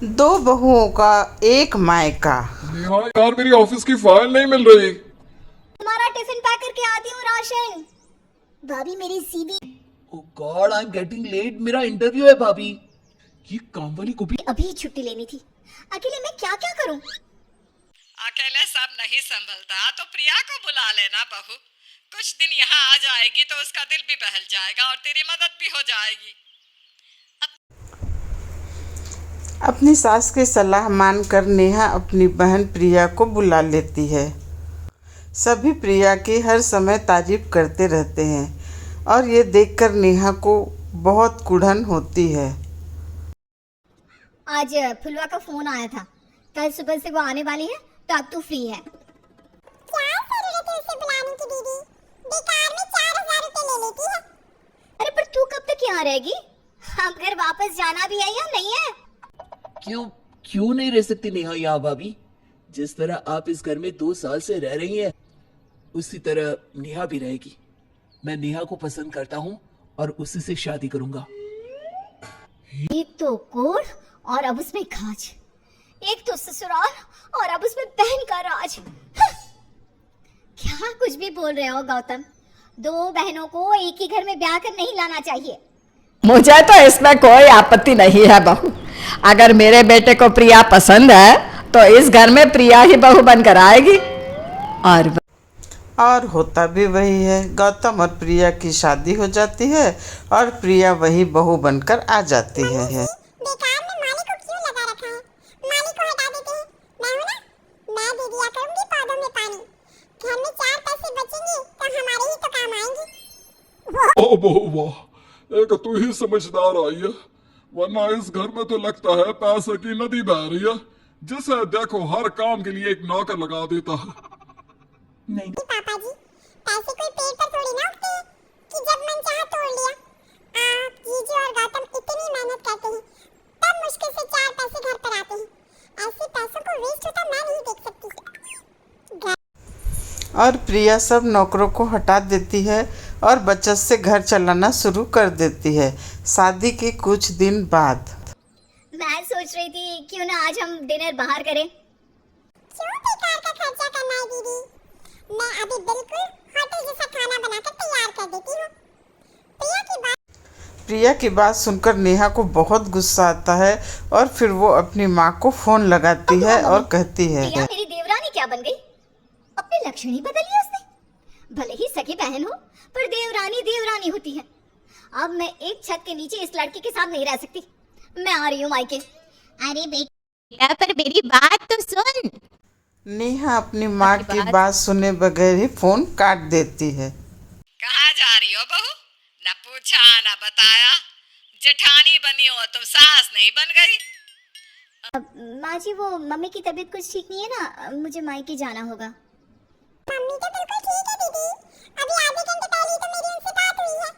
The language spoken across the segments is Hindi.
दो बहुओं का एक मायका। नेहा यार, मेरी ऑफिस की फाइल नहीं मिल रही। तुम्हारा टिफिन पैक करके आती हूँ राशन। भाभी मेरी सीधी oh god, I am getting late. मेरा इंटरव्यू है भाभी। ये काम वाली को भी अभी छुट्टी लेनी थी। अकेले मैं क्या क्या करूँ। अकेले सब नहीं संभलता तो प्रिया को बुला लेना बहू। कुछ दिन यहाँ आ जाएगी तो उसका दिल भी बहल जाएगा और तेरी मदद भी हो जाएगी। अपनी सास की सलाह मानकर नेहा अपनी बहन प्रिया को बुला लेती है। सभी प्रिया की हर समय तारीफ करते रहते हैं और ये देखकर नेहा को बहुत कुढ़न होती है। आज फुलवा का फोन आया था, कल सुबह से वो आने वाली है तो अब तू फ्री है। क्या जरूरत है उसे बुलाने की दीदी? बेकार में 4000 रुपए ले लेती है। अरे पर तू कब तक यहाँ रहेगी? अब घर वापस जाना भी है या नहीं है? क्यों नहीं रह सकती नेहा यहाँ भाभी? जिस तरह आप इस घर में 2 साल से रह रही हैं, उसी तरह नेहा भी रहेगी। मैं नेहा को पसंद करता हूँ और उसी से शादी करूंगा। एक तो कोढ़ और अब उसमें खाज, एक तो ससुराल और अब उसमें बहन का राज। क्या कुछ भी बोल रहे हो गौतम? 2 बहनों को एक ही घर में ब्याह कर नहीं लाना चाहिए। मुझे तो इसमें कोई आपत्ति नहीं है बहू। अगर मेरे बेटे को प्रिया पसंद है तो इस घर में प्रिया ही बहू बनकर आएगी। और होता भी वही है। गौतम और प्रिया की शादी हो जाती है और प्रिया वही बहू बनकर आ जाती है। बेकार में माली को क्यों लगा रखा है? माली को हटा देते हैं। मैं हूं ना, मैं दे दिया करूंगी पौधों में पानी। घर में 4 पैसे बचेंगे तो हमारे ही तो काम आएंगे। ओ बहू वाह, एक तू ही समझदार आई है, वरना इस घर में तो लगता है पैसे की नदी बह रही है। जिसे देखो हर काम के लिए एक नौकर लगा देता है। नहीं पापा जी, पैसे कोई पेड़ पर थोड़ी ना उगते हैं कि जब मन चाहा तोड़ लिया। आप जीजू और गौतम इतनी मेहनत करते हैं तब मुश्किल से 4 पैसे घर पर आते हैं। ऐसे पैसों को वेस्ट होता मैं नहीं देख सकती। और प्रिया सब नौकरों को हटा देती है और बचत से घर चलाना शुरू कर देती है। शादी के कुछ दिन बाद मैं सोच रही थी क्यों ना आज हम डिनर बाहर करें। क्यों बेकार का खर्चा करना है दीदी? मैं अभी बिल्कुल होटल जैसा खाना बनाकर तैयार कर देती हूँ। प्रिया की बात सुनकर नेहा को बहुत गुस्सा आता है और फिर वो अपनी माँ को फोन लगाती है और कहती है, प्रिया मेरी देवरानी क्या बन गई? अपने लक्षण ही बदल लिए उसने। भले ही सगी बहन हो पर देवरानी देवरानी होती है। अब मैं एक छत के नीचे इस लड़की के साथ नहीं रह सकती। मैं आ रही हूँ मायके। अरे बेटा पर मेरी बात तो सुन। नेहा अपनी माँ की बात सुने बगैर ही फोन काट देती है। कहाँ जा रही हो बहू? न पूछा न बताया। जेठानी बनी हो तुम सास नहीं बन गई। माँ जी वो मम्मी की तबीयत कुछ ठीक नहीं है ना, मुझे मायके जाना होगा। मम्मी तो बिल्कुल ठीक है दीदी। अभी आधे घंटे पहले तो मेरी उनसे बात हुई है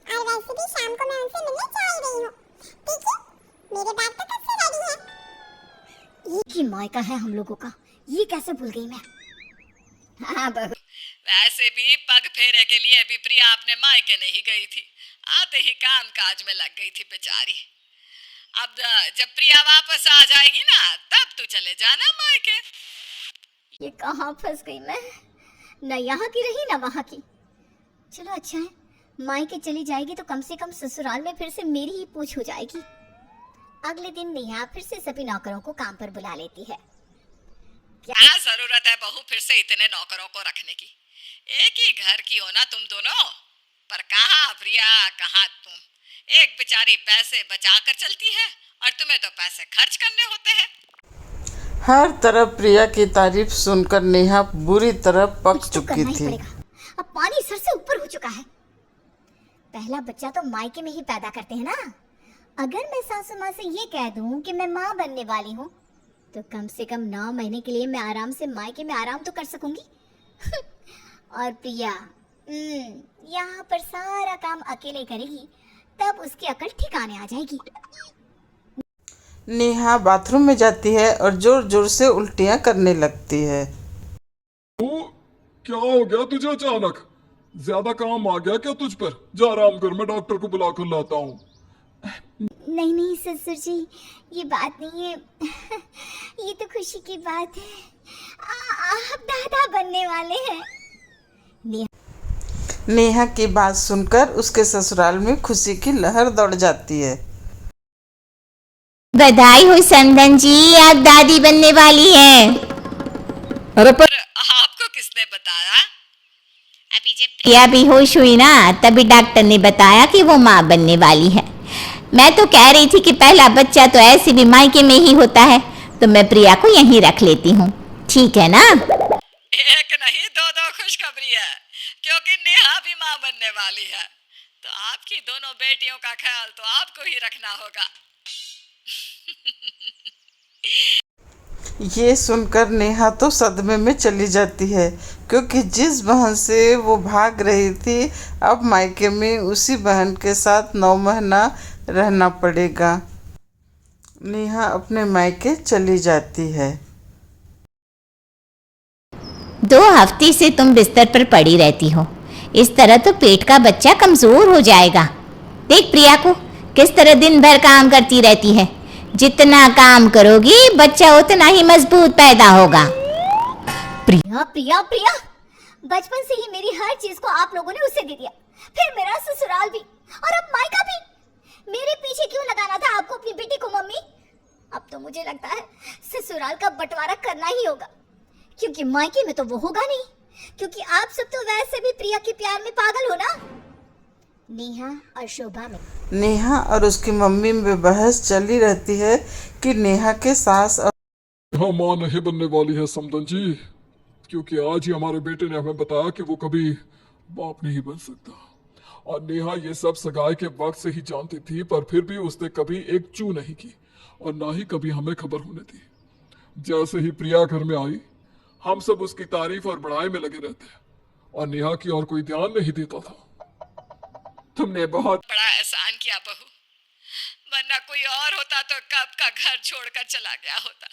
और वैसे भी शाम को मैं उनसे मिलने जा ही रही हूँ। ठीक है, मेरे बैग तो कब से रेडी है। एक ही मायका है हम लोगों का, ये कैसे भूल गई मैं। हाँ बहू। वैसे भी पग फेरे के लिए भी प्रिया अपने मायके नहीं गई थी। आते ही काम काज में लग गई थी बेचारी। अब जब प्रिया वापस आ जाएगी ना तब तू चले जाना मायके। ये कहाँ फंस गई मैं, न यहाँ की रही न वहाँ की। चलो अच्छा है, मायके चली जाएगी तो कम से कम ससुराल में फिर से मेरी ही पूछ हो जाएगी। अगले दिन नेहा फिर से सभी नौकरों को काम पर बुला लेती है। क्या जरूरत है बहू फिर से इतने नौकरों को रखने की? एक ही घर की हो ना तुम दोनों। पर कहाँ प्रिया कहाँ तुम? एक बेचारी पैसे बचा कर चलती है और तुम्हें तो पैसे खर्च करने होते हैं। हर तरफ प्रिया की तारीफ सुनकर नेहा बुरी तरह पक कुछ तो चुकी करना ही थी। पड़ेगा। अब पानी सर से ऊपर हो चुका है। पहला बच्चा तो मायके में ही पैदा करते हैं ना। अगर मैं सासू माँ से ये कह दूं कि मैं माँ बनने वाली हूँ तो कम से कम 9 महीने के लिए मैं आराम से मायके में आराम तो कर सकूंगी। और प्रिया यहाँ पर सारा काम अकेले करेगी तब उसकी अकल ठिकाने आ जाएगी। नेहा बाथरूम में जाती है और जोर जोर से उल्टियाँ करने लगती है। तू क्या हो गया तुझे अचानक? ज्यादा काम आ गया क्या तुझ पर? जा आराम कर, मैं डॉक्टर को बुला कर लाता हूँ। नहीं नहीं ससुर जी, ये बात नहीं है। ये तो खुशी की बात है। आप दादा बनने वाले हैं। नेहा की बात सुनकर उसके ससुराल में खुशी की लहर दौड़ जाती है। बधाई हो समधन जी, आप दादी बनने वाली हैं। अरे पर आपको किसने बताया? अभी जब प्रिया बेहोश हुई ना, तभी डॉक्टर ने बताया कि वो माँ बनने वाली है। मैं तो कह रही थी कि पहला बच्चा तो ऐसे भी मायके में ही होता है, तो मैं प्रिया को यहीं रख लेती हूँ, ठीक है ना? एक नहीं दो खुशखबरी है, क्योंकि नेहा भी माँ बनने वाली है। तो आपकी दोनों बेटियों का ख्याल तो आपको ही रखना होगा। ये सुनकर नेहा तो सदमे में चली जाती है, क्योंकि जिस बहन से वो भाग रही थी, अब मायके में उसी बहन के साथ 9 महीना रहना पड़ेगा। नेहा अपने मायके चली जाती है। 2 हफ्ते से तुम बिस्तर पर पड़ी रहती हो, इस तरह तो पेट का बच्चा कमजोर हो जाएगा। देख प्रिया को किस तरह दिन भर काम करती रहती है। जितना काम करोगी बच्चा उतना ही मजबूत पैदा होगा। प्रिया प्रिया प्रिया, बचपन से ही मेरी हर चीज को आप लोगों ने उसे दे दिया, फिर मेरा ससुराल भी और अब मायका भी। मेरे पीछे क्यों लगाना था आपको अपनी बेटी को मम्मी? अब तो मुझे लगता है ससुराल का बंटवारा करना ही होगा, क्योंकि मायके में तो वो होगा नहीं, क्योंकि आप सब तो वैसे भी प्रिया के प्यार में पागल हो ना। नेहा और शोभा में नेहा और उसकी मम्मी में बहस चली रहती है कि नेहा के सास और यहाँ माँ नहीं बनने वाली है समधन जी, क्योंकि आज ही हमारे बेटे ने हमें बताया कि वो कभी बाप नहीं बन सकता। और नेहा ये सब सगाई के वक्त से ही जानती थी, पर फिर भी उसने कभी एक चू नहीं की और ना ही कभी हमें खबर होने दी। जैसे ही प्रिया घर में आई, हम सब उसकी तारीफ और बड़ाई में लगे रहते, और नेहा की और कोई ध्यान नहीं देता था। तुमने बहुत बड़ा एहसान किया बहू, वरना कोई और होता तो कब का घर छोड़कर चला गया होता।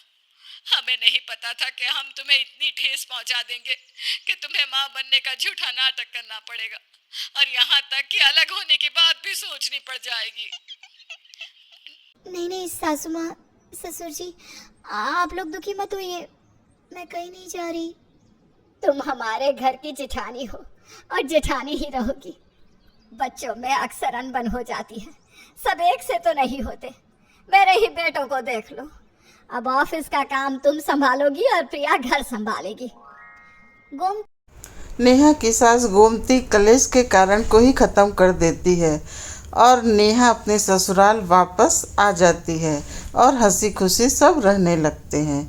हमें नहीं पता था कि हम तुम्हें इतनी ठेस पहुंचा देंगे कि तुम्हें माँ बनने का झूठा नाटक करना पड़ेगा, और यहाँ तक कि अलग होने की बात भी सोचनी पड़ जाएगी। नहीं नहीं सासू माँ, ससुर जी, आप लोग दुखी मत होइए, मैं कहीं नहीं जा रही। तुम हमारे घर की जेठानी हो और जेठानी ही रहोगी। बच्चों में अक्सर अनबन हो जाती है, सब एक से तो नहीं होते। मेरे ही बेटों को देख लो, अब ऑफिस का काम तुम संभालोगी और प्रिया घर संभालेगी। नेहा की सास गोमती कलेश के कारण को ही खत्म कर देती है और नेहा अपने ससुराल वापस आ जाती है और हंसी खुशी सब रहने लगते हैं।